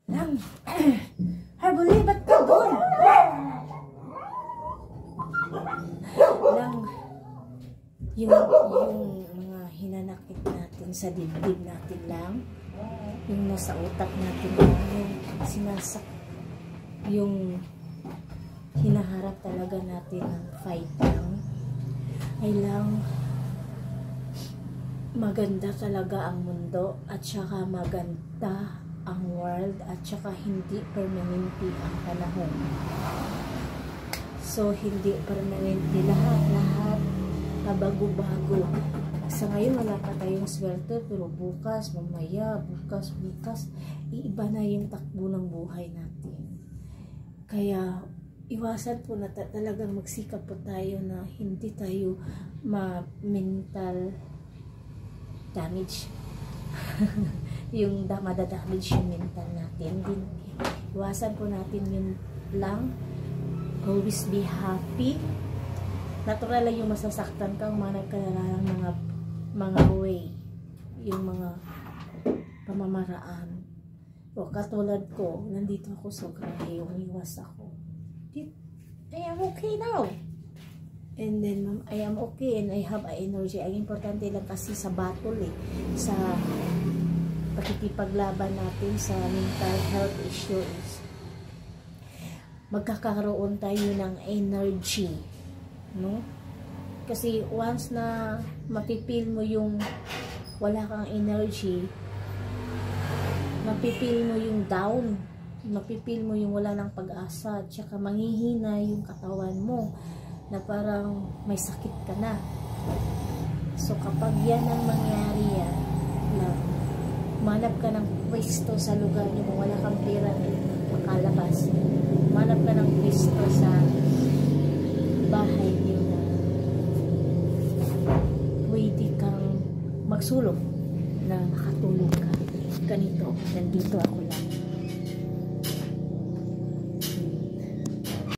Lang. Harbuli, ba't ka doon? Lang. Yung mga hinanakit natin sa dibdib natin lang. Yung nasa utak natin lang. Yung sinasak. Yung hinaharap talaga natin ng fight lang. Ay lang. Maganda talaga ang mundo at saka maganda ang world at saka hindi permanente ang panahon. So, hindi permanente lahat bago-bago. Sa ngayon, wala pa tayong swerte, pero bukas, mamaya, bukas, iiba na yung takbo ng buhay natin. Kaya, iwasan po na talagang magsikap po tayo na hindi tayo ma-mental damage. Yung madadamage yung mental natin. Iwasan po natin yun lang. Always be happy. Natural lang yung masasaktan ka, umanap ka na lang mga way. Yung mga pamamaraan. O katulad ko, nandito ako sa grahe, umiwas ako. I am okay now. And then, I am okay and I have energy. Ang importante lang kasi sa battle sa pakikipaglaban natin sa mental health issues, magkakaroon tayo ng energy, no? Kasi once na mapipil mo yung wala kang energy, mapipil mo yung down, mapipil mo yung wala ng pag-asa, tsaka manghihina yung katawan mo na parang may sakit ka na. So kapag yan ang mangyari yan, na manap ka ng pwesto sa lugar nyo kung wala kang pera makalabas, manap ka ng pwesto sa bahay nyo na pwede kang magsulong na makatulog ka. Ganito, nandito ako lang.